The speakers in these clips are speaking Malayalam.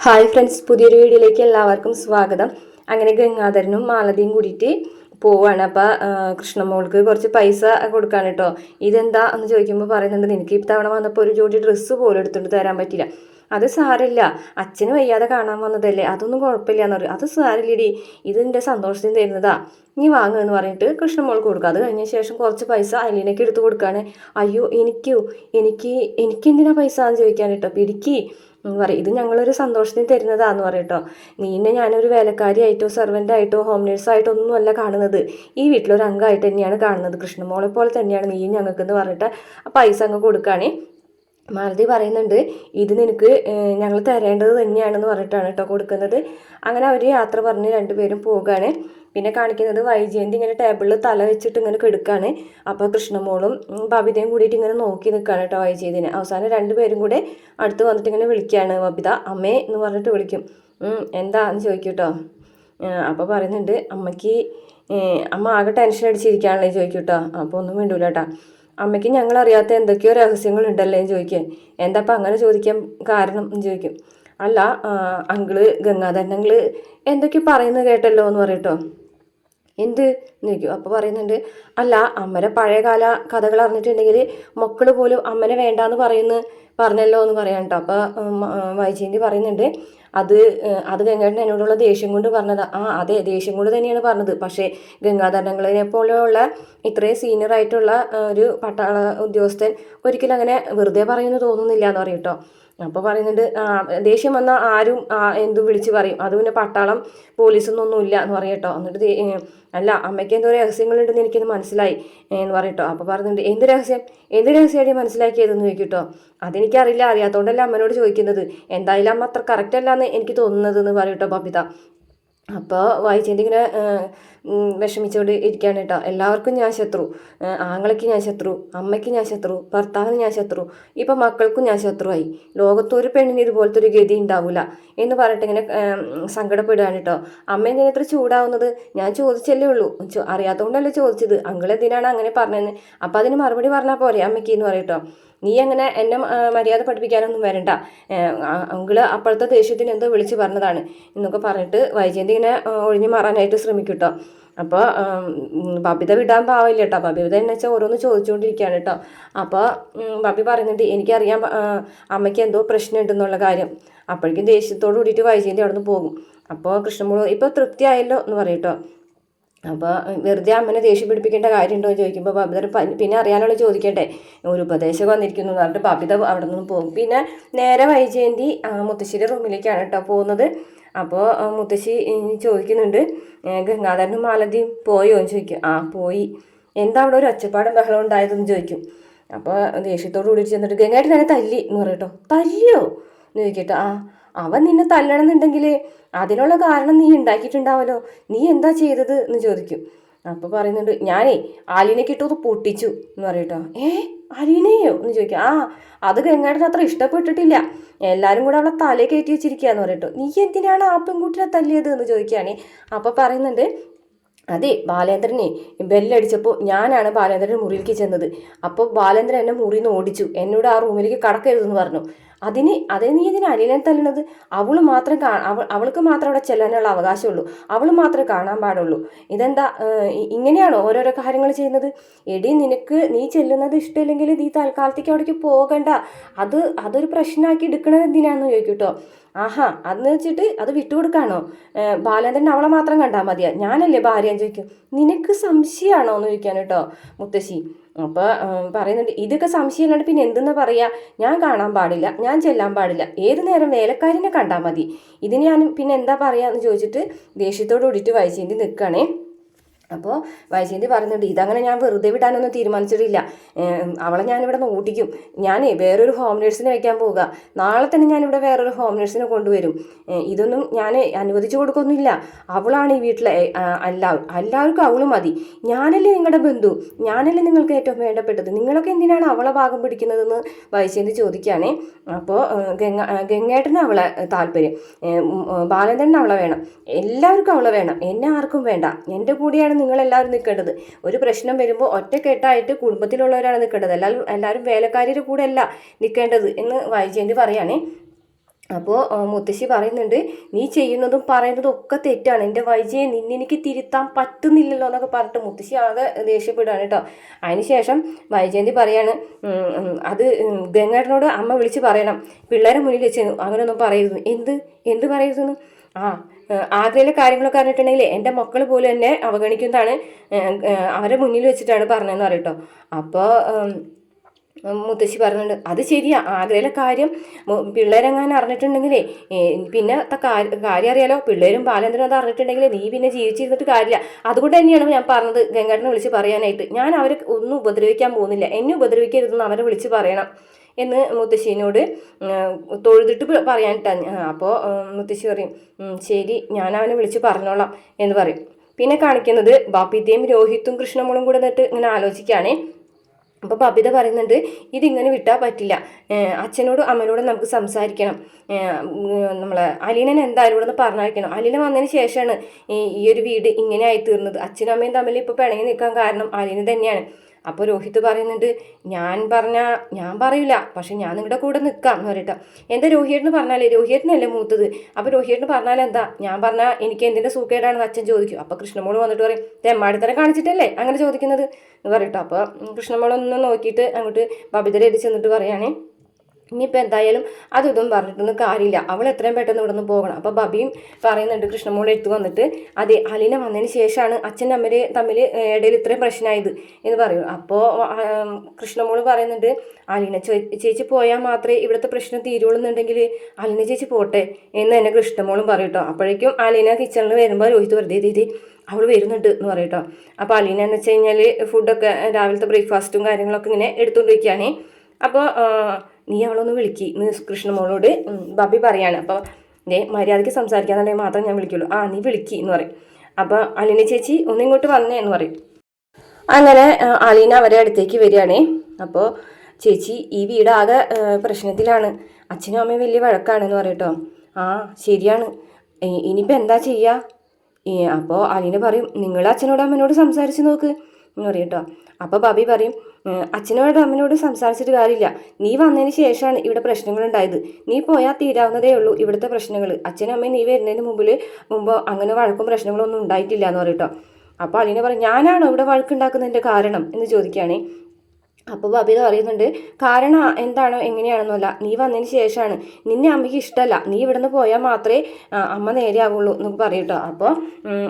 ഹായ് ഫ്രണ്ട്സ്, പുതിയൊരു വീഡിയോയിലേക്ക് എല്ലാവർക്കും സ്വാഗതം. അങ്ങനെ ഗംഗാധരനും മാലതിയും കൂടിയിട്ട് പോവാണ്. അപ്പം കൃഷ്ണമോൾക്ക് കുറച്ച് പൈസ കൊടുക്കാൻ കേട്ടോ. ഇതെന്താ എന്ന് ചോദിക്കുമ്പോൾ പറയുന്നുണ്ട്, നിനക്ക് ഇത്തവണ വന്നപ്പോൾ ഒരു ജോഡി ഡ്രസ്സ് പോലും എടുത്തുകൊണ്ട് തരാൻ പറ്റില്ല. അത് സാരില്ല, അച്ഛന് വയ്യാതെ കാണാൻ വന്നതല്ലേ, അതൊന്നും കുഴപ്പമില്ല എന്ന് പറയും. അത് സാരില്ലടി, ഇതിൻ്റെ സന്തോഷത്തിന് തരുന്നതാ, നീ വാങ്ങുക എന്ന് പറഞ്ഞിട്ട് കൃഷ്ണമോൾക്ക് കൊടുക്കുക. അത് കഴിഞ്ഞ ശേഷം കുറച്ച് പൈസ അലീനയ്ക്ക് എടുത്ത് കൊടുക്കുകയാണ്. അയ്യോ എനിക്കെന്തിനാ പൈസ എന്ന് ചോദിക്കാൻ കേട്ടോ. പിടിക്ക് എന്ന് പറയും. ഇത് ഞങ്ങളൊരു സന്തോഷത്തിന് തരുന്നതാന്ന് പറയട്ടോ. നീന്നെ ഞാനൊരു വേലക്കാരിയായിട്ടോ സെർവൻ്റായിട്ടോ ഹോം നേഴ്സായിട്ടോ ഒന്നുമല്ല കാണുന്നത്, ഈ വീട്ടിലൊരു അംഗമായിട്ട് തന്നെയാണ് കാണുന്നത്. കൃഷ്ണമോളെ പോലെ തന്നെയാണ് നീയും ഞങ്ങൾക്കെന്ന് പറഞ്ഞിട്ട് ആ പൈസ അങ്ങ് കൊടുക്കുകയാണേ. മാലതി പറയുന്നുണ്ട്, ഇത് നിനക്ക് ഞങ്ങൾ തരേണ്ടത് തന്നെയാണെന്ന് പറഞ്ഞിട്ടാണ് കേട്ടോ കൊടുക്കുന്നത്. അങ്ങനെ അവർ യാത്ര പറഞ്ഞ് രണ്ടുപേരും പോവുകയാണ്. പിന്നെ കാണിക്കുന്നത് വൈജയന്തി ഇങ്ങനെ ടേബിളിൽ തല വെച്ചിട്ട് ഇങ്ങനെ കെടുക്കുകയാണ്. അപ്പോൾ കൃഷ്ണമോളും ബബിതയും കൂടിയിട്ട് ഇങ്ങനെ നോക്കി നിൽക്കുകയാണ് കേട്ടോ വൈജയന്തിനെ. അവസാനം രണ്ടുപേരും കൂടെ അടുത്ത് വന്നിട്ട് ഇങ്ങനെ വിളിക്കുകയാണ്. ബബിത അമ്മേ എന്ന് പറഞ്ഞിട്ട് വിളിക്കും. എന്താ എന്ന് ചോദിക്കും കേട്ടോ. അപ്പോൾ പറയുന്നുണ്ട്, അമ്മ ആകെ ടെൻഷൻ അടിച്ചിരിക്കുകയാണല്ലേ ചോദിക്കും കേട്ടോ. അപ്പോൾ ഒന്നും വേണ്ടൂല കേട്ടോ. അമ്മയ്ക്ക് ഞങ്ങളറിയാത്ത എന്തൊക്കെയോ രഹസ്യങ്ങളുണ്ടല്ലേ എന്ന് ചോദിക്കുക. എന്താപ്പം അങ്ങനെ ചോദിക്കാൻ കാരണം എന്ന് ചോദിക്കും. അല്ല അങ്കിള് ഗംഗാധരൻ അങ്കിള് എന്തൊക്കെയോ പറയുന്നത് കേട്ടല്ലോ എന്ന് പറയട്ടോ. എന്ത് എന്ന് ചോദിക്കും. അപ്പോൾ പറയുന്നുണ്ട്, അല്ല അമ്മയുടെ പഴയകാല കഥകൾ അറിഞ്ഞിട്ടുണ്ടെങ്കിൽ മക്കൾ പോലും അമ്മനെ വേണ്ടാന്ന് പറഞ്ഞല്ലോ എന്ന് പറയാൻ കേട്ടോ. അപ്പോൾ വൈജയന്തി പറയുന്നുണ്ട്, അത് ഗംഗാധരൻ എന്നോടുള്ള ദേഷ്യം കൊണ്ട് പറഞ്ഞതാ. അതെ, ദേഷ്യം കൊണ്ട് തന്നെയാണ് പറഞ്ഞത്. പക്ഷേ ഗംഗാധരനെ പോലെയുള്ള ഇത്രയും സീനിയർ ആയിട്ടുള്ള ഒരു പട്ടാള ഉദ്യോഗസ്ഥൻ ഒരിക്കലും അങ്ങനെ വെറുതെ പറയുമെന്ന് തോന്നുന്നില്ല എന്ന് പറയും കേട്ടോ. അപ്പോൾ പറയുന്നുണ്ട്, ദേഷ്യം വന്നാൽ ആരും എന്തും വിളിച്ച് പറയും, അത് പിന്നെ പട്ടാളം പോലീസൊന്നും ഇല്ല എന്ന് പറയും കേട്ടോ. എന്നിട്ട് അല്ല അമ്മയ്ക്ക് എന്തോ രഹസ്യങ്ങളുണ്ടെന്ന് എനിക്കത് മനസ്സിലായി എന്ന് പറയട്ടോ. അപ്പോൾ പറയുന്നുണ്ട്, എന്ത് രഹസ്യമായിട്ട് മനസ്സിലാക്കിയതെന്ന് ചോദിക്കും കേട്ടോ. അതെനിക്കറിയില്ല, അറിയാത്തതുകൊണ്ടല്ല അമ്മനോട് ചോദിക്കുന്നത്. എന്തായാലും അമ്മ അത്ര കറക്റ്റ് അല്ലാന്ന് എനിക്ക് തോന്നുന്നത് എന്ന് പറയും കേട്ടോ ബബിത. അപ്പോൾ വായിച്ചേണ്ടി ഇങ്ങനെ വിഷമിച്ചുകൊണ്ട് ഇരിക്കുകയാണ് കേട്ടോ. എല്ലാവർക്കും ഞാൻ ശത്രു, ആങ്ങളയ്ക്ക് ഞാൻ ശത്രു, അമ്മയ്ക്ക് ഞാൻ ശത്രു, ഭർത്താവിന് ഞാൻ ശത്രു, ഇപ്പം മക്കൾക്കും ഞാൻ ശത്രുവായി. ലോകത്തൊരു പെണ്ണിന് ഇതുപോലത്തെ ഒരു ഗതി ഉണ്ടാവില്ല എന്ന് പറഞ്ഞിട്ട് ഇങ്ങനെ സങ്കടപ്പെടുകയാണ് കേട്ടോ. അമ്മ എന്തിനാ ഇത്ര ചൂടാവുന്നത്? ഞാൻ ചോദിച്ചല്ലേ ഉള്ളൂ, അറിയാത്തതുകൊണ്ടല്ലേ ചോദിച്ചത്, അങ്കിളെന്തിനാണ് അങ്ങനെ പറഞ്ഞതെന്ന്. അപ്പം അതിന് മറുപടി പറഞ്ഞാൽ പോരെ അമ്മയ്ക്ക് എന്ന് പറയട്ടോ. നീ അങ്ങനെ എന്നെ മര്യാദ പഠിപ്പിക്കാനൊന്നും വരണ്ട, അങ്കിള് അപ്പോഴത്തെ ദേഷ്യത്തിന് എന്തോ വിളിച്ച് പറഞ്ഞതാണ് എന്നൊക്കെ പറഞ്ഞിട്ട് വൈജയന്തി ഇങ്ങനെ ഒഴിഞ്ഞു മാറാനായിട്ട് ശ്രമിക്കും കേട്ടോ. അപ്പോൾ ബബിത വിടാൻ പാവില്ല കേട്ടോ. ബബിത എന്ന് വെച്ചാൽ ഓരോന്ന് ചോദിച്ചുകൊണ്ടിരിക്കുകയാണ് കേട്ടോ. അപ്പോൾ ബബി പറയുന്നുണ്ട്, എനിക്കറിയാം അമ്മയ്ക്ക് എന്തോ പ്രശ്നമുണ്ടെന്നുള്ള കാര്യം. അപ്പോഴേക്കും ദേഷ്യത്തോട് കൂടിയിട്ട് വൈജയന്തി അവിടെ നിന്ന് പോകും. അപ്പോൾ കൃഷ്ണമോള് ഇപ്പോൾ തൃപ്തിയായല്ലോ എന്ന് പറയും കേട്ടോ. അപ്പോൾ വെറുതെ അമ്മനെ ദേഷ്യം പിടിപ്പിക്കേണ്ട കാര്യമുണ്ടോ എന്ന് ചോദിക്കുമ്പോൾ ബബിത പിന്നെ അറിയാനുള്ള ചോദിക്കട്ടെ, ഒരു ഉപദേശം വന്നിരിക്കുന്നു എന്ന് പറഞ്ഞിട്ട് ബബിത അവിടെ നിന്ന് പോകും. പിന്നെ നേരെ വൈജയന്തി മുത്തശ്ശിയുടെ റൂമിലേക്കാണ് കേട്ടോ പോകുന്നത്. അപ്പോൾ മുത്തശ്ശി ചോദിക്കുന്നുണ്ട്, ഗംഗാധരനും മാലതിയും പോയോ എന്ന് ചോദിക്കും. പോയി. എന്താ അവിടെ ഒരു ഒച്ചപ്പാടും ബഹളം ഉണ്ടായതെന്ന് ചോദിക്കും. അപ്പോൾ ദേഷ്യത്തോട് കൂടി ചെന്നിട്ട് ഗംഗായിട്ട് തന്നെ തല്ലി എന്ന് പറയട്ടോ. തല്ലിയോ എന്ന് ചോദിക്കട്ടോ. അവൻ നിന്നെ തല്ലണമെന്നുണ്ടെങ്കിൽ അതിനുള്ള കാരണം നീ ഉണ്ടാക്കിയിട്ടുണ്ടാവല്ലോ, നീ എന്താ ചെയ്തത് എന്ന് ചോദിക്കും. അപ്പോൾ പറയുന്നുണ്ട്, ഞാനേ ആലീനെ കിട്ടുന്നത് പൊട്ടിച്ചു എന്ന് പറയട്ടോ. അലീനയോ എന്ന് ചോദിക്കാം. അത് ഗംഗാടൻ അത്ര ഇഷ്ടപ്പെട്ടിട്ടില്ല, എല്ലാവരും കൂടെ അവളെ തലേ കയറ്റി വെച്ചിരിക്കുക എന്ന് പറയട്ടോ. നീ എന്തിനാണ് ആ പെൺകുട്ടിനെ തല്ലിയത് എന്ന് ചോദിക്കുകയാണേ. അപ്പോൾ പറയുന്നുണ്ട്, അതെ ബാലേന്ദ്രനെ ബെല്ലടിച്ചപ്പോൾ ഞാനാണ് ബാലേന്ദ്രൻ മുറിയിലേക്ക് ചെന്നത്. അപ്പോൾ ബാലേന്ദ്രൻ എന്നെ മുറിയിൽ നിന്ന് ഓടിച്ചു, എന്നോട് ആ റൂമിലേക്ക് കടക്കരുതെന്ന് പറഞ്ഞു. നീ ഇതിന് അലീനെ തല്ലുന്നത്? അവൾക്ക് മാത്രം അവിടെ ചെല്ലാനുള്ള അവകാശമുള്ളൂ, അവൾ മാത്രമേ കാണാൻ പാടുള്ളൂ. ഇതെന്താ ഇങ്ങനെയാണോ ഓരോരോ കാര്യങ്ങൾ ചെയ്യുന്നത്? എടി, നീ ചെല്ലുന്നത് ഇഷ്ടമില്ലെങ്കിൽ നീ തൽക്കാലത്തേക്ക് അവിടേക്ക് പോകണ്ട, അതൊരു പ്രശ്നമാക്കി എടുക്കണത് എന്തിനാണെന്ന് ചോദിക്കും കേട്ടോ. അതെന്ന് വെച്ചിട്ട് അത് വിട്ടുകൊടുക്കാണോ? ബാലേന്ദ്രൻ അവളെ മാത്രം കണ്ടാൽ മതിയാ, ഞാനല്ലേ ഭാര്യ എന്ന് ചോദിക്കും. നിനക്ക് സംശയമാണോ എന്ന് ചോദിക്കാൻ കേട്ടോ മുത്തശ്ശി. അപ്പോൾ പറയുന്നുണ്ട്, ഇതൊക്കെ സംശയമില്ലാണ്ട് പിന്നെ എന്തെന്ന് പറയാ, ഞാൻ കാണാൻ പാടില്ല, ഞാൻ ചെല്ലാൻ പാടില്ല, ഏത് നേരം വേലക്കാരിനെ കണ്ടാൽ മതി, ഇതിന് ഞാൻ പിന്നെ എന്താ പറയുക എന്ന് ചോദിച്ചിട്ട് ദേഷ്യത്തോട് കൂടിയിട്ട് വൈജയന്തി നിൽക്കുകയാണേ. അപ്പോൾ വൈജയന്തി പറയുന്നുണ്ട്, ഇതങ്ങനെ ഞാൻ വെറുതെ വിടാനൊന്നും തീരുമാനിച്ചിട്ടില്ല, അവളെ ഞാനിവിടെ നോട്ടിക്കും. ഞാനേ വേറൊരു ഹോം നേഴ്സിനെ വയ്ക്കാൻ പോവുക, നാളെ തന്നെ ഞാനിവിടെ വേറൊരു ഹോം നേഴ്സിനെ കൊണ്ടുവരും. ഇതൊന്നും ഞാൻ അനുവദിച്ചു കൊടുക്കൊന്നുമില്ല. അവളാണ് ഈ വീട്ടിലെ എല്ലാവർക്കും അവൾ മതി. ഞാനല്ലേ നിങ്ങളുടെ ബന്ധു, ഞാനല്ലേ നിങ്ങൾക്ക് ഏറ്റവും വേണ്ടപ്പെട്ടത്, നിങ്ങളൊക്കെ എന്തിനാണ് അവളെ ഭാഗം പിടിക്കുന്നതെന്ന് വൈജയന്തി ചോദിക്കുകയാണേ. അപ്പോൾ ഗംഗേട്ടന് അവളെ താല്പര്യം, ബാലേന്ദ്രന് അവളെ വേണം, എല്ലാവർക്കും അവളെ വേണം, എന്നെ ആർക്കും വേണ്ട, എൻ്റെ കൂടെയാണ് നിങ്ങളെല്ലാവരും നിൽക്കേണ്ടത്. ഒരു പ്രശ്നം വരുമ്പോൾ ഒറ്റക്കെട്ടായിട്ട് കുടുംബത്തിലുള്ളവരാണ് നിൽക്കേണ്ടത്, എല്ലാവരും വേലക്കാരിയുടെ കൂടെ അല്ല നിൽക്കേണ്ടത് എന്ന് വൈജയന്തി പറയുകയാണേ. അപ്പോൾ മുത്തശ്ശി പറയുന്നുണ്ട്, നീ ചെയ്യുന്നതും പറയുന്നതും ഒക്കെ തെറ്റാണ്, എൻ്റെ വൈജയെ നിന്നെനിക്ക് തിരുത്താൻ പറ്റുന്നില്ലല്ലോ എന്നൊക്കെ പറഞ്ഞിട്ട് മുത്തശ്ശി ആകെ ദേഷ്യപ്പെടുകയാണ് കേട്ടോ. അതിനുശേഷം വൈജയന്തി പറയാണ്, അത് ഗംഗേട്ടനോട് അമ്മ വിളിച്ച് പറയണം, പിള്ളേരെ മുന്നിൽ വെച്ച് അങ്ങനെയൊന്നും പറയരുത്. എന്ത് പറയരുതെന്ന്? ആഗ്രയിലെ കാര്യങ്ങളൊക്കെ അറിഞ്ഞിട്ടുണ്ടെങ്കിൽ എൻ്റെ മക്കൾ പോലും എന്നെ അവഗണിക്കുന്നതാണ്, അവരെ മുന്നിൽ വെച്ചിട്ടാണ് പറഞ്ഞതെന്ന് പറയട്ടോ. അപ്പോൾ മുത്തശ്ശി പറയുന്നുണ്ട്, അത് ശരിയാ, ആഗ്രയിലെ കാര്യം പിള്ളേരെങ്ങാനും അറിഞ്ഞിട്ടുണ്ടെങ്കിലേ പിന്നെ കാര്യം അറിയാലോ, പിള്ളേരും ബാലേന്ദ്രനും അത് അറിഞ്ഞിട്ടുണ്ടെങ്കിൽ നീ പിന്നെ ജീവിച്ചിരുന്നിട്ട് കാര്യമില്ല. അതുകൊണ്ട് തന്നെയാണ് ഞാൻ പറഞ്ഞത് ഗംഗേട്ടനെ വിളിച്ച് പറയാനായിട്ട്. ഞാൻ അവരെ ഒന്നും ഉപദ്രവിക്കാൻ പോകുന്നില്ല, എന്നെ ഉപദ്രവിക്കരുതെന്ന് അവരെ വിളിച്ച് പറയണം എന്ന് മുത്തശ്ശീനോട് തൊഴുതിട്ട് പറയാനിട്ടാണ്. അപ്പോൾ മുത്തശ്ശി പറയും, ശരി, ഞാൻ അവനെ വിളിച്ച് പറഞ്ഞോളാം എന്ന് പറയും. പിന്നെ കാണിക്കുന്നത് ബബിതയും രോഹിത്തും കൃഷ്ണമോളും കൂടെ എന്നിട്ട് ഇങ്ങനെ ആലോചിക്കുകയാണേ. അപ്പോൾ ബബിത പറയുന്നുണ്ട്, ഇതിങ്ങനെ വിട്ടാൽ പറ്റില്ല, അച്ഛനോടും അമ്മനോടും നമുക്ക് സംസാരിക്കണം, നമ്മളെ അലീനനെ എന്തായാലും ഇവിടെ നിന്ന് പറഞ്ഞയക്കണം. അലീന വന്നതിന് ശേഷമാണ് ഈ ഒരു വീട് ഇങ്ങനെ ആയിത്തീർന്നത്. അച്ഛനും അമ്മയും തമ്മിൽ ഇപ്പോൾ പിണങ്ങി നിൽക്കാൻ കാരണം അലീന തന്നെയാണ്. അപ്പോൾ രോഹിത് പറയുന്നുണ്ട്, ഞാൻ പറയില്ല, പക്ഷെ ഞാൻ നിങ്ങളുടെ കൂടെ നിൽക്കാം എന്ന് പറയട്ടോ. എന്താ രോഹിയേട്ടന് പറഞ്ഞാലേ, രോഹിയേട്ടനല്ലേ മൂത്തത്, അപ്പോൾ രോഹിയേട്ടന് പറഞ്ഞാൽ എന്താ, ഞാൻ പറഞ്ഞാൽ എനിക്ക് എന്തിൻ്റെ സൂക്കേടാണെന്ന് അച്ഛൻ ചോദിക്കും. അപ്പോൾ കൃഷ്ണമോള് വന്നിട്ട് പറയും, തെമ്മാടിത്തരം കാണിച്ചിട്ടല്ലേ അങ്ങനെ ചോദിക്കുന്നത് എന്ന് പറയട്ടോ. അപ്പോൾ കൃഷ്ണമോളൊന്ന് നോക്കിയിട്ട് അങ്ങോട്ട് ബബിതരെ അടിച്ച് ചെന്നിട്ട് പറയുകയാണേ, ഇനിയിപ്പോൾ എന്തായാലും ഇതും പറഞ്ഞിട്ടൊന്നും കാര്യമില്ല, അവൾ എത്രയും പെട്ടെന്ന് ഇവിടെ നിന്ന് പോകണം. അപ്പോൾ ബബിയും പറയുന്നുണ്ട് കൃഷ്ണമോളെ എടുത്ത് വന്നിട്ട്, അതെ, അലീന വന്നതിന് ശേഷമാണ് അച്ഛനും അമ്മര് തമ്മിൽ ഇടയിൽ ഇത്രയും പ്രശ്നമായത് എന്ന് പറയും. അപ്പോൾ കൃഷ്ണമോള് പറയുന്നുണ്ട്, അലീന ചേച്ചി പോയാൽ മാത്രമേ ഇവിടുത്തെ പ്രശ്നം തീരുള്ളൂന്നുണ്ടെങ്കിൽ അലീന ചേച്ചി പോട്ടെ എന്ന് തന്നെ കൃഷ്ണമോളും പറയും കേട്ടോ. അപ്പോഴേക്കും അലീന കിച്ചണിൽ വരുമ്പോൾ രോഹിത് വെറുതെ ദീദി അവൾ വരുന്നുണ്ട് എന്ന് പറയും കേട്ടോ. അപ്പോൾ അലീന എന്ന് വെച്ച് കഴിഞ്ഞാൽ ഫുഡൊക്കെ രാവിലത്തെ ബ്രേക്ക്ഫാസ്റ്റും കാര്യങ്ങളൊക്കെ ഇങ്ങനെ എടുത്തുകൊണ്ടിരിക്കുകയാണ്. അപ്പോൾ നീ അവളൊന്ന് വിളിക്കി എന്ന് കൃഷ്ണമോളോട് ബബി പറയാണ്. അപ്പോൾ മര്യാദയ്ക്ക് സംസാരിക്കാന്നുണ്ടെങ്കിൽ മാത്രം ഞാൻ വിളിക്കുള്ളൂ, നീ വിളിക്കി എന്ന് പറയും. അപ്പോൾ അലീന ചേച്ചി ഒന്നിങ്ങോട്ട് വന്നേ എന്ന് പറയും. അങ്ങനെ അലീന അവരെ അടുത്തേക്ക് വരികയാണേ. അപ്പോൾ ചേച്ചി, ഈ വീടാകെ പ്രശ്നത്തിലാണ്, അച്ഛനും അമ്മയും വലിയ വഴക്കാണെന്ന് പറയട്ടോ. ശരിയാണ്, ഇനിയിപ്പോൾ എന്താ ചെയ്യുക? അപ്പോൾ അലീന പറയും, നിങ്ങൾ അച്ഛനോടും അമ്മനോട് സംസാരിച്ച് നോക്ക് എന്ന് പറയും കേട്ടോ. അപ്പോൾ ബബി പറയും, അച്ഛനോട് അമ്മനോട് സംസാരിച്ചിട്ട് കാര്യമില്ല, നീ വന്നതിന് ശേഷമാണ് ഇവിടെ പ്രശ്നങ്ങൾ ഉണ്ടായത്, നീ പോയാൽ തീരാവുന്നതേ ഉള്ളൂ ഇവിടുത്തെ പ്രശ്നങ്ങൾ, അച്ഛനും അമ്മയും നീ വരുന്നതിന് മുമ്പ് അങ്ങനെ വഴക്കും പ്രശ്നങ്ങളൊന്നും ഉണ്ടായിട്ടില്ല എന്ന് പറയും കേട്ടോ. അപ്പോൾ അലീന പറയും, ഞാനാണോ ഇവിടെ വഴക്കുണ്ടാക്കുന്നതിൻ്റെ കാരണം എന്ന് ചോദിക്കുകയാണേ. അപ്പോൾ ബബിത പറയുന്നുണ്ട്, കാരണം എന്താണോ എങ്ങനെയാണെന്നല്ല, നീ വന്നതിന് ശേഷമാണ്, നിന്നെ അമ്മയ്ക്ക് ഇഷ്ടമല്ല, നീ ഇവിടെ നിന്ന് പോയാൽ മാത്രമേ അമ്മ നേരെയാവുള്ളൂ എന്നൊക്കെ പറയും കേട്ടോ. അപ്പോൾ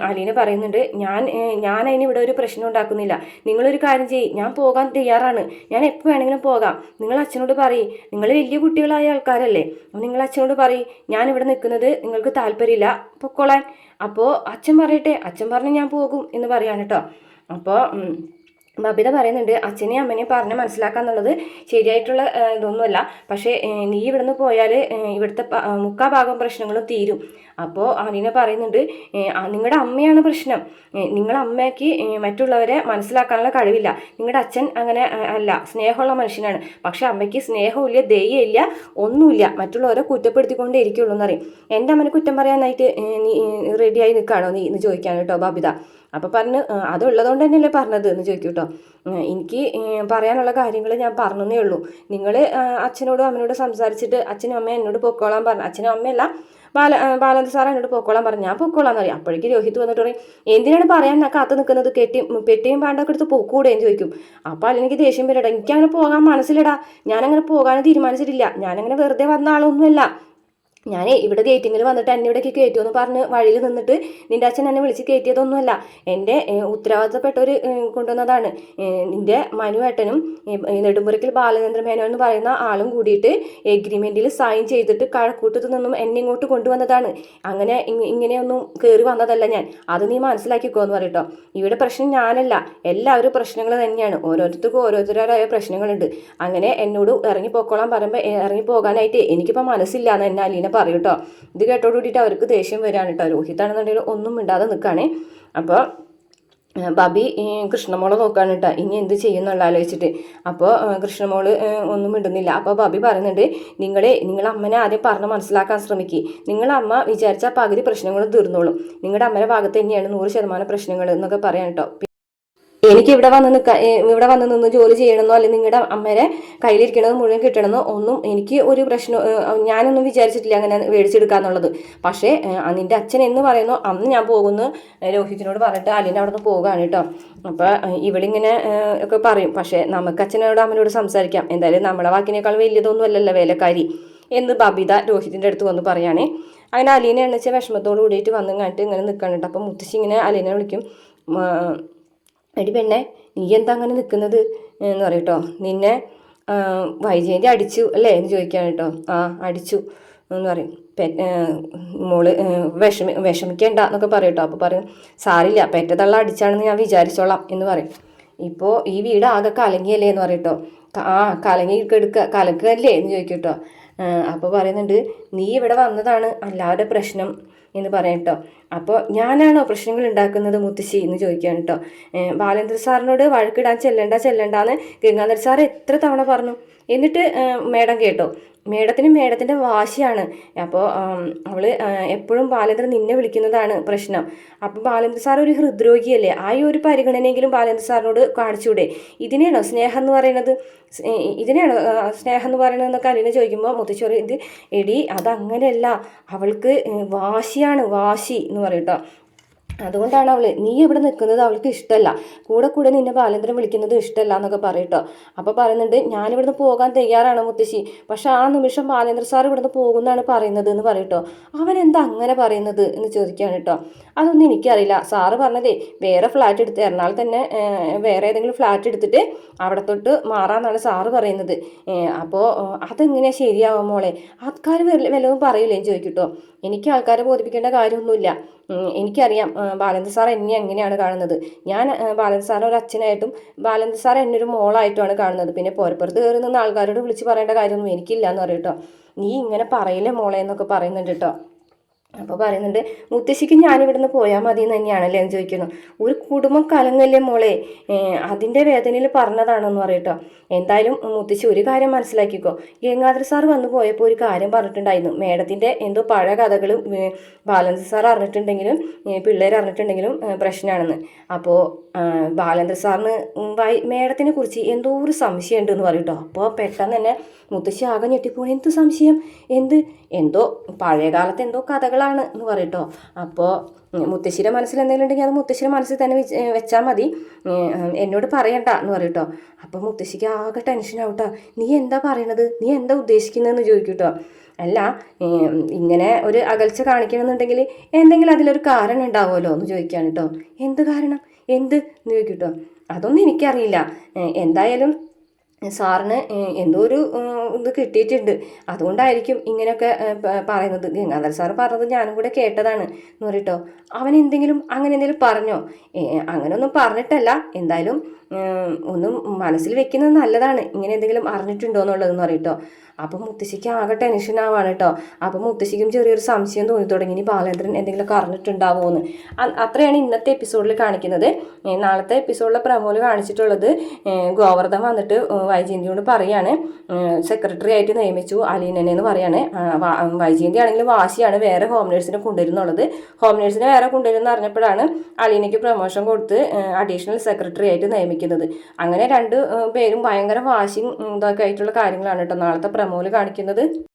അലീന പറയുന്നുണ്ട്, ഞാൻ അതിന് ഇവിടെ ഒരു പ്രശ്നം ഉണ്ടാക്കുന്നില്ല, നിങ്ങളൊരു കാര്യം ചെയ്യും, ഞാൻ പോകാൻ തയ്യാറാണ്, ഞാൻ എപ്പോൾ വേണമെങ്കിലും പോകാം, നിങ്ങൾ അച്ഛനോട് പറയും, നിങ്ങൾ വലിയ കുട്ടികളായ ആൾക്കാരല്ലേ, നിങ്ങൾ അച്ഛനോട് പറയും ഞാൻ ഇവിടെ നിൽക്കുന്നത് നിങ്ങൾക്ക് താല്പര്യമില്ല, പൊക്കോളാൻ. അപ്പോൾ അച്ഛൻ പറയട്ടെ, അച്ഛൻ പറഞ്ഞ് ഞാൻ പോകും എന്ന് പറയാണ് കേട്ടോ. അപ്പോൾ ബബിത പറയുന്നുണ്ട്, അച്ഛനെയും അമ്മനെയും പറഞ്ഞ് മനസ്സിലാക്കാന്നുള്ളത് ശരിയായിട്ടുള്ള ഇതൊന്നുമല്ല, പക്ഷേ നീ ഇവിടുന്ന് പോയാൽ ഇവിടുത്തെ മുക്കാ ഭാഗം പ്രശ്നങ്ങളും തീരും. അപ്പോൾ അലീന പറയുന്നുണ്ട്, നിങ്ങളുടെ അമ്മയാണ് പ്രശ്നം, നിങ്ങളുടെ അമ്മയ്ക്ക് മറ്റുള്ളവരെ മനസ്സിലാക്കാനുള്ള കഴിവില്ല, നിങ്ങളുടെ അച്ഛൻ അങ്ങനെ അല്ല, സ്നേഹമുള്ള മനുഷ്യനാണ്, പക്ഷെ അമ്മയ്ക്ക് സ്നേഹമില്ല, ദയയില്ല, ഒന്നുമില്ല, മറ്റുള്ളവരെ കുറ്റപ്പെടുത്തിക്കൊണ്ടേ ഇരിക്കുള്ളൂ എന്നറിയും. എൻ്റെ അമ്മനെ കുറ്റം പറയാനായിട്ട് നീ റെഡിയായി നിൽക്കുകയാണോ നീ എന്ന് ചോദിക്കാൻ കേട്ടോ ബബിത. അപ്പോൾ പറഞ്ഞ്, അതുള്ളതുകൊണ്ട് തന്നെയല്ലേ പറഞ്ഞത് എന്ന് ചോദിക്കും കേട്ടോ. എനിക്ക് പറയാനുള്ള കാര്യങ്ങൾ ഞാൻ പറഞ്ഞതേ ഉള്ളൂ, നിങ്ങൾ അച്ഛനോടും അമ്മനോടും സംസാരിച്ചിട്ട് അച്ഛനും അമ്മയും എന്നോട് പൊക്കോളാൻ പറഞ്ഞു, അച്ഛനും അമ്മയല്ല ബാലചന്ദ്ര സാർ എന്നോട് പൊക്കോളാൻ പറഞ്ഞു, ഞാൻ പൊക്കോളാന്ന് പറയും. അപ്പോഴേക്ക് രോഹിത് വന്നിട്ട് പറയും, എന്തിനാണ് പറയാൻ കാത്തു നിൽക്കുന്നത്, പെട്ടിയും പാണ്ടൊക്കെ എടുത്ത് പൊക്കൂടെ എന്ന് ചോദിക്കും. അപ്പോൾ അല്ലെങ്കിൽ ദേഷ്യം വരടാ, എനിക്കങ്ങനെ പോകാൻ മനസ്സിലടാ, ഞാനങ്ങനെ പോകാൻ തീരുമാനിച്ചിട്ടില്ല, ഞാനങ്ങനെ വെറുതെ വന്ന ആളൊന്നുമല്ല, ഞാൻ ഇവിടെ ഗേറ്റിങ്ങിൽ വന്നിട്ട് എന്നെ ഇവിടേക്ക് കയറ്റുമെന്ന് പറഞ്ഞ് വഴിയിൽ നിന്നിട്ട് നിൻ്റെ അച്ഛൻ എന്നെ വിളിച്ച് കയറ്റിയതൊന്നുമല്ല, എൻ്റെ ഉത്തരവാദിത്തപ്പെട്ടവർ കൊണ്ടുവന്നതാണ്. നിൻ്റെ മനുവേട്ടനും നെടുമ്പുറയ്ക്കൽ ബാലചന്ദ്ര മേനോൻ എന്ന് പറയുന്ന ആളും കൂടിയിട്ട് എഗ്രിമെൻറ്റിൽ സൈൻ ചെയ്തിട്ട് കഴക്കൂട്ടത്തു നിന്നും എന്നെ ഇങ്ങോട്ട് കൊണ്ടുവന്നതാണ്, അങ്ങനെ ഇങ്ങനെയൊന്നും കയറി വന്നതല്ല ഞാൻ, അത് നീ മനസ്സിലാക്കിക്കോ എന്ന് പറയട്ടോ. ഇവിടെ പ്രശ്നം ഞാനല്ല, എല്ലാവരും പ്രശ്നങ്ങൾ തന്നെയാണ്, ഓരോരുത്തർക്കും ഓരോരുത്തരായ പ്രശ്നങ്ങളുണ്ട്, അങ്ങനെ എന്നോട് ഇറങ്ങിപ്പോക്കോളാൻ പറയുമ്പോൾ ഇറങ്ങിപ്പോകാനായിട്ട് എനിക്കിപ്പോൾ മനസ്സില്ല എന്ന് എന്നെ അലീന പറയും കേട്ടോ. ഇത് കേട്ടോട് കൂടിയിട്ട് അവർക്ക് ദേഷ്യം വരികയാണ് കേട്ടോ. രോഹിത്താണെന്നുണ്ടെങ്കിൽ ഒന്നും മിണ്ടാതെ നിൽക്കുകയാണേ. അപ്പോൾ ബബി കൃഷ്ണമോളെ നോക്കുകയാണ് കേട്ടോ, ഇനി എന്ത് ചെയ്യുന്നുള്ള ആലോചിച്ചിട്ട്. അപ്പോൾ കൃഷ്ണമോള് ഒന്നും മിണ്ടുന്നില്ല. അപ്പോൾ ബബി പറയുന്നുണ്ട്, നിങ്ങളെ അമ്മനെ ആദ്യം പറഞ്ഞ് മനസ്സിലാക്കാൻ ശ്രമിക്കുക, നിങ്ങളെ അമ്മ വിചാരിച്ചാൽ പകുതി പ്രശ്നങ്ങൾ തീർന്നോളും, നിങ്ങളുടെ അമ്മയുടെ ഭാഗത്ത് തന്നെയാണ് 100% പ്രശ്നങ്ങൾ എന്നൊക്കെ പറയാൻ കേട്ടോ. എനിക്ക് ഇവിടെ വന്ന് നിന്ന് ജോലി ചെയ്യണമെന്നോ അല്ലെങ്കിൽ നിങ്ങളുടെ അമ്മേരെ കയ്യിലിരിക്കണത് മുഴുവൻ കിട്ടണമെന്നോ ഒന്നും എനിക്ക് ഒരു പ്രശ്നം ഞാനൊന്നും വിചാരിച്ചിട്ടില്ല അങ്ങനെ മേടിച്ചെടുക്കാന്നുള്ളത്. പക്ഷേ നിന്റെ അച്ഛൻ എന്ന് പറയുന്നു അന്ന് ഞാൻ പോകുന്നു രോഹിത്തിനോട് പറഞ്ഞിട്ട് അലീന അവിടെ നിന്ന് പോവുകയാണ് കേട്ടോ. അപ്പോൾ ഇവളിങ്ങനെ ഒക്കെ പറയും. പക്ഷേ നമുക്ക് അച്ഛനോട് അമ്മനോട് സംസാരിക്കാം, എന്തായാലും നമ്മളെ വാക്കിനേക്കാൾ വലിയതൊന്നും അല്ലല്ലോ വേലക്കാരി എന്ന് ബബിത രോഹിത്തിൻ്റെ അടുത്ത് വന്ന് പറയുകയാണേ. അങ്ങനെ അലീന എണ്ണിച്ച വിഷമത്തോട് കൂടിയിട്ട് വന്നു കണ്ടിട്ട് ഇങ്ങനെ നിൽക്കണം കേട്ടോ. അപ്പം മുത്തശ്ശി ഇങ്ങനെ അലീനെ വിളിക്കും, എടി പെണ്ണെ നീ എന്താ അങ്ങനെ നിൽക്കുന്നത് എന്ന് പറയും കേട്ടോ. നിന്നെ വൈജയന്തി അടിച്ചു അല്ലേ എന്ന് ചോദിക്കുകയാണ് കേട്ടോ. ആ അടിച്ചു എന്ന് പറയും. മോള് വിഷമിക്കേണ്ട എന്നൊക്കെ പറയും കേട്ടോ. അപ്പോൾ പറയും സാരില്ല, പെറ്റതള്ള അടിച്ചാണെന്ന് ഞാൻ വിചാരിച്ചോളാം എന്ന് പറയും. ഇപ്പോൾ ഈ വീട് ആകെ കലങ്ങിയല്ലേ എന്ന് പറയും കേട്ടോ. ആ കലങ്ങി കലക്കല്ലേ എന്ന് ചോദിക്കും കേട്ടോ. അപ്പോൾ പറയുന്നുണ്ട് നീ ഇവിടെ വന്നതാണ് അല്ലാതെ പ്രശ്നം എന്ന് പറയാം കേട്ടോ. അപ്പോൾ ഞാനാണോ പ്രശ്നങ്ങൾ ഉണ്ടാക്കുന്നത് മുത്തശ്ശി എന്ന് ചോദിക്കുകയാണ് കേട്ടോ. ബാലേന്ദ്ര സാറിനോട് വഴക്കിടാൻ ചെല്ലണ്ടാന്ന് ഗംഗാധര സാർ എത്ര തവണ പറഞ്ഞു, എന്നിട്ട് മേഡം കേട്ടോ. മേഡത്തിൻ്റെ വാശിയാണ്. അപ്പോൾ അവൾ എപ്പോഴും ബാലേന്ദ്രൻ നിന്നെ വിളിക്കുന്നതാണ് പ്രശ്നം. അപ്പോൾ ബാലേന്ദ്ര സാർ ഒരു ഹൃദ്രോഗിയല്ലേ, ആ ഒരു പരിഗണനയെങ്കിലും ബാലേന്ദ്ര സാറിനോട് കാണിച്ചൂടെ? ഇതിനെയാണോ സ്നേഹം എന്ന് പറയുന്നത്? സ്നേഹം എന്ന് പറയുന്നതെന്നൊക്കെ അലീന ചോദിക്കുമ്പോൾ മുത്തശ്ശി പറയും, ഇത് എടി അതങ്ങനെയല്ല, അവൾക്ക് വാശിയാണ്, വാശി എന്ന് പറയും കേട്ടോ. അതുകൊണ്ടാണ് നീ ഇവിടെ നിൽക്കുന്നത് അവൾക്ക് ഇഷ്ടമല്ല, കൂടെ നിന്നെ ബാലേന്ദ്രൻ വിളിക്കുന്നത് ഇഷ്ടമല്ല എന്നൊക്കെ പറയട്ടോ. അപ്പോൾ പറയുന്നുണ്ട് ഞാനിവിടുന്ന് പോകാൻ തയ്യാറാണ് മുത്തശ്ശി, പക്ഷെ ആ നിമിഷം ബാലേന്ദ്ര സാർ ഇവിടുന്ന് പോകുന്നതാണ് പറയുന്നത് എന്ന് പറയട്ടോ. അവൻ എന്താ അങ്ങനെ പറയുന്നത് എന്ന് ചോദിക്കുകയാണ് കേട്ടോ. അതൊന്നും എനിക്കറിയില്ല, സാറ് പറഞ്ഞതേ വേറെ ഫ്ലാറ്റ് എടുത്ത് എറണാകുളം തന്നെ വേറെ ഏതെങ്കിലും ഫ്ലാറ്റ് എടുത്തിട്ട് അവിടെ തൊട്ട് മാറാമെന്നാണ് സാറ് പറയുന്നത്. അപ്പോൾ അതെങ്ങനെയാണ് ശരിയാവും മോളെ? ആൾക്കാർ വല്ലതും പറയില്ലേന്ന് ചോദിക്കട്ടോ. എനിക്ക് ആൾക്കാരെ ബോധിപ്പിക്കേണ്ട കാര്യമൊന്നുമില്ല, എനിക്കറിയാം ബാലേന്ദ്ര സാർ എന്നെ എങ്ങനെയാണ് കാണുന്നത്. ഞാൻ ബാലേന്ദ്ര സാറിനെ ഒരു അച്ഛനായിട്ടും ബാലേന്ദ്ര സാർ എന്നെ ഒരു മോളായിട്ടുമാണ് കാണുന്നത്. പിന്നെ പുറത്ത് കയറി നിന്ന് ആൾക്കാരോട് വിളിച്ച് പറയേണ്ട കാര്യമൊന്നും എനിക്കില്ല എന്ന് പറയും കേട്ടോ. നീ ഇങ്ങനെ പറയില്ലേ മോളെ എന്നൊക്കെ പറയുന്നുണ്ട് കേട്ടോ. അപ്പോൾ പറയുന്നുണ്ട് മുത്തശ്ശിക്ക് ഞാനിവിടുന്ന് പോയാൽ മതി എന്ന് തന്നെയാണല്ലേ എന്ന് ചോദിക്കുന്നു. ഒരു കുടുംബം കലങ്ങല്ലേ മോളെ, അതിൻ്റെ വേദനയിൽ പറഞ്ഞതാണെന്ന് പറയട്ടോ. എന്തായാലും മുത്തശ്ശി ഒരു കാര്യം മനസ്സിലാക്കിക്കോ, ഗംഗാധര സാർ വന്നു പോയപ്പോൾ ഒരു കാര്യം പറഞ്ഞിട്ടുണ്ടായിരുന്നു, മേഡത്തിൻ്റെ എന്തോ പഴയ കഥകളും ബാലേന്ദ്ര സാർ അറിഞ്ഞിട്ടുണ്ടെങ്കിലും പിള്ളേർ അറിഞ്ഞിട്ടുണ്ടെങ്കിലും പ്രശ്നമാണെന്ന്. അപ്പോൾ ബാലേന്ദ്ര സാറിന് മേഡത്തിനെ കുറിച്ച് എന്തോ ഒരു സംശയം ഉണ്ടെന്ന് പറയട്ടോ. അപ്പോൾ പെട്ടെന്ന് തന്നെ മുത്തശ്ശി ആകെ ഞെട്ടിപ്പോ, എന്ത് സംശയം, എന്തോ പഴയകാലത്ത് എന്തോ കഥകളാണ് എന്ന് പറയട്ടോ. അപ്പോൾ മുത്തശ്ശിയുടെ മനസ്സിൽ എന്തെങ്കിലും ഉണ്ടെങ്കിൽ അത് മുത്തശ്ശിയുടെ മനസ്സിൽ തന്നെ വെച്ചാൽ മതി, എന്നോട് പറയണ്ട എന്ന് പറയട്ടോ. അപ്പോൾ മുത്തശ്ശിക്ക് ആകെ ടെൻഷനാവട്ടോ. നീ എന്താ പറയണത്, നീ എന്താ ഉദ്ദേശിക്കുന്നതെന്ന് ചോദിക്കും കേട്ടോ. അല്ല ഇങ്ങനെ ഒരു അകൽച്ച കാണിക്കണമെന്നുണ്ടെങ്കിൽ എന്തെങ്കിലും അതിലൊരു കാരണം ഉണ്ടാവുമല്ലോ എന്ന് ചോദിക്കുകയാണ് കേട്ടോ. എന്ത് കാരണം, എന്ത് എന്ന് ചോദിക്കും കേട്ടോ. അതൊന്നും എനിക്കറിയില്ല, എന്തായാലും സാറിന് എന്തോ ഒരു ഇത് കിട്ടിയിട്ടുണ്ട്, അതുകൊണ്ടായിരിക്കും ഇങ്ങനെയൊക്കെ പറയുന്നത്. ഗംഗാധര സാറ് പറഞ്ഞത് ഞാനും കൂടെ കേട്ടതാണ് എന്ന് പറയട്ടോ. അവൻ അങ്ങനെ എന്തെങ്കിലും പറഞ്ഞോ? അങ്ങനെയൊന്നും പറഞ്ഞിട്ടല്ല, എന്തായാലും ഒന്നും മനസ്സിൽ വെക്കുന്നത് നല്ലതാണ്, ഇങ്ങനെ എന്തെങ്കിലും അറിഞ്ഞിട്ടുണ്ടോ എന്നുള്ളതെന്ന് പറയട്ടോ. അപ്പം മുത്തശ്ശിക്ക് ആകെ ടെൻഷൻ ആവാണ് കേട്ടോ. അപ്പം മുത്തശ്ശിക്കും ചെറിയൊരു സംശയം തോന്നി തുടങ്ങി, ഇനി ബാലേന്ദ്രൻ എന്തെങ്കിലുമൊക്കെ അറിഞ്ഞിട്ടുണ്ടാവുമോ എന്ന്. അത്രയാണ് ഇന്നത്തെ എപ്പിസോഡിൽ കാണിക്കുന്നത്. നാളത്തെ എപ്പിസോഡിലെ പ്രമോല് കാണിച്ചിട്ടുള്ളത് ഗോവർദ്ധൻ വന്നിട്ട് വൈജയന്തിയോട് പറയാണ് സെക്രട്ടറി ആയിട്ട് നിയമിച്ചു അലീനനെ എന്ന് പറയാണ്. വൈജയന്തി ആണെങ്കിൽ വാശിയാണ് വേറെ ഹോം നേഴ്സിനെ കൊണ്ടുവരുന്നുള്ളത്. ഹോം നേഴ്സിനെ വേറെ കൊണ്ടുവരുന്ന അറിഞ്ഞപ്പോഴാണ് അലീനയ്ക്ക് പ്രൊമോഷൻ കൊടുത്ത് അഡീഷണൽ സെക്രട്ടറി ആയിട്ട് നിയമിക്കുന്നത്. അങ്ങനെ രണ്ട് പേരും ഭയങ്കര വാശിയും ഇതൊക്കെ ആയിട്ടുള്ള കാര്യങ്ങളാണ് കേട്ടോ നാളത്തെ പ്രമോല് കാണിക്കുന്നത്.